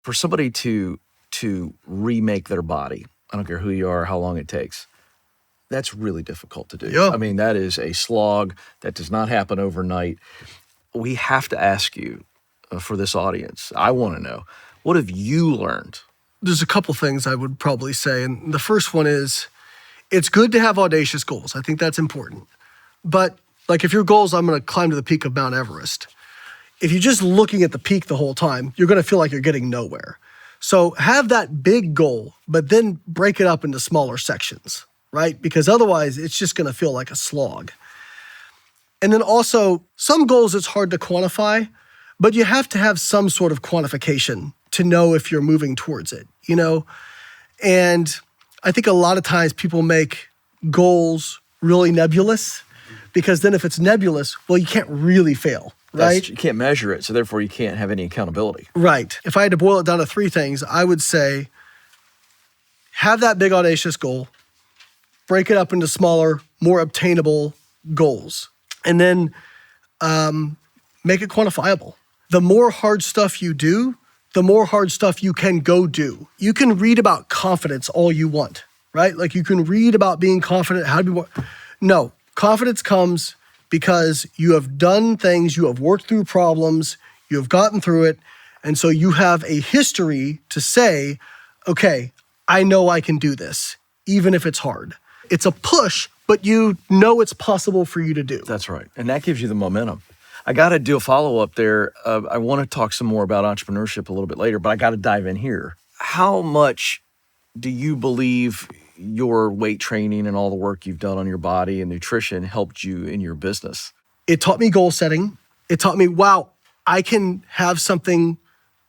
for somebody to remake their body, I don't care who you are, how long it takes, that's really difficult to do. Yeah. I mean, that is a slog that does not happen overnight. We have to ask you, for this audience, I want to know, what have you learned? There's a couple things I would probably say. And the first one is, it's good to have audacious goals. I think that's important. But like if your goal is, I'm going to climb to the peak of Mount Everest, if you're just looking at the peak the whole time, you're going to feel like you're getting nowhere. So have that big goal, but then break it up into smaller sections, right? Because otherwise it's just going to feel like a slog. And then also some goals it's hard to quantify, but you have to have some sort of quantification to know if you're moving towards it, you know? And I think a lot of times people make goals really nebulous, because then if it's nebulous, well, you can't really fail, right? You can't measure it, so therefore you can't have any accountability. Right. If I had to boil it down to three things, I would say have that big audacious goal, break it up into smaller, more obtainable goals, and then make it quantifiable. The more hard stuff you do, the more hard stuff you can go do. You can read about confidence all you want, right? Like you can read about being confident, how to be more. No, confidence comes because you have done things, you have worked through problems, you have gotten through it, and so you have a history to say, okay, I know I can do this, even if it's hard. It's a push, but you know it's possible for you to do. That's right. And that gives you the momentum. I got to do a follow-up there. I want to talk some more about entrepreneurship a little bit later, but I got to dive in here. How much do you believe your weight training and all the work you've done on your body and nutrition helped you in your business? It taught me goal setting. It taught me, wow, I can have something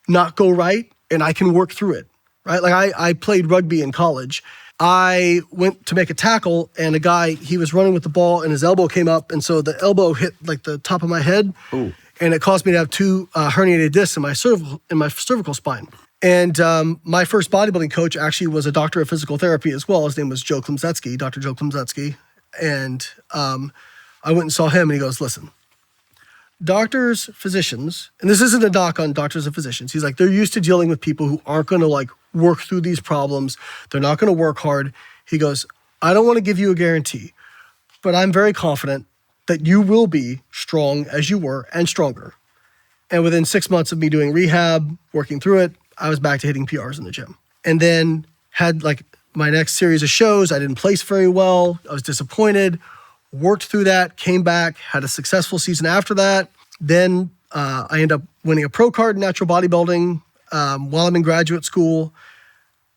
not go right and I can work through it, right? Like I played rugby in college. I went to make a tackle and a guy, he was running with the ball and his elbow came up. And so the elbow hit like the top of my head. Ooh. And it caused me to have two herniated discs in my cervical spine. And my first bodybuilding coach actually was a doctor of physical therapy as well. His name was Dr. Joe Klimzetsky. And I went and saw him and he goes, listen, doctors, physicians, and this isn't a knock on doctors and physicians. He's like, they're used to dealing with people who aren't going to like work through these problems. They're not going to work hard. He goes, I don't want to give you a guarantee, but I'm very confident that you will be strong as you were and stronger. And within 6 months of me doing rehab, working through it, I was back to hitting PRs in the gym. And then had like my next series of shows. I didn't place very well. I was disappointed. Worked through that, came back, had a successful season after that. Then I ended up winning a pro card in natural bodybuilding while I'm in graduate school.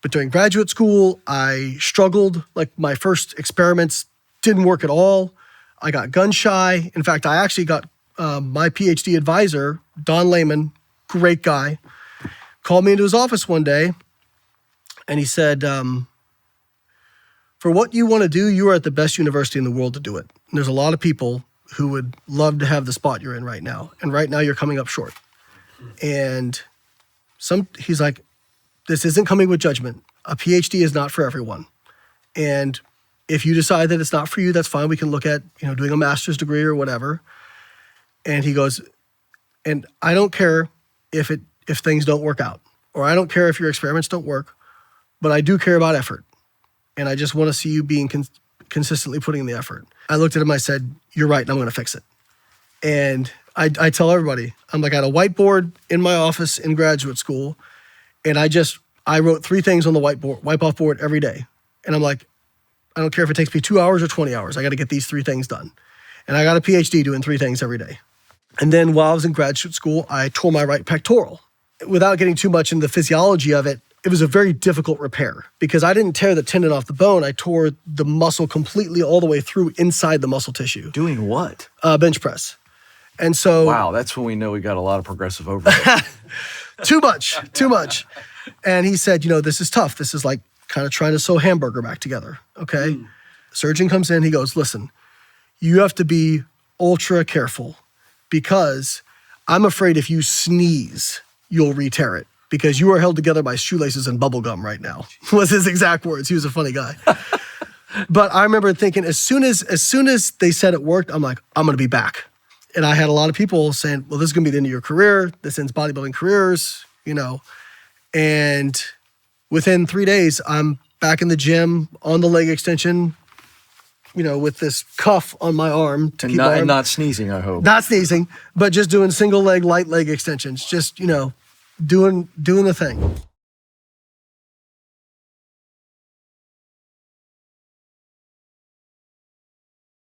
But during graduate school, I struggled. Like my first experiments didn't work at all. I got gun shy. In fact, I actually got my PhD advisor, Don Lehman, great guy, called me into his office one day and he said, for what you want to do, you are at the best university in the world to do it. And there's a lot of people who would love to have the spot you're in right now. And right now you're coming up short. And he's like, this isn't coming with judgment. A PhD is not for everyone. And if you decide that it's not for you, that's fine. We can look at, doing a master's degree or whatever. And he goes, and I don't care if things don't work out, or I don't care if your experiments don't work, but I do care about effort. And I just want to see you being consistently putting in the effort. I looked at him, I said, you're right, and I'm going to fix it. And I tell everybody, I'm like, I had a whiteboard in my office in graduate school, and I wrote 3 things on the wipe-off board every day. And I'm like, I don't care if it takes me 2 hours or 20 hours, I got to get these 3 things done. And I got a PhD doing 3 things every day. And then while I was in graduate school, I tore my right pectoral. Without getting too much into the physiology of it, it was a very difficult repair because I didn't tear the tendon off the bone. I tore the muscle completely all the way through inside the muscle tissue. Doing what? Bench press. And so... Wow, that's when we know we got a lot of progressive overload. Too much. And he said, this is tough. This is like kind of trying to sew a hamburger back together, okay? Surgeon comes in, he goes, listen, you have to be ultra careful because I'm afraid if you sneeze, you'll re-tear it because you are held together by shoelaces and bubble gum right now, was his exact words. He was a funny guy. But I remember thinking as soon as they said it worked, I'm like, I'm going to be back. And I had a lot of people saying, well, this is going to be the end of your career. This ends bodybuilding careers, And within 3 days, I'm back in the gym on the leg extension, with this cuff on my arm to keep my arm. And not sneezing, I hope. Not sneezing, but just doing single leg, light leg extensions. Just, doing the thing.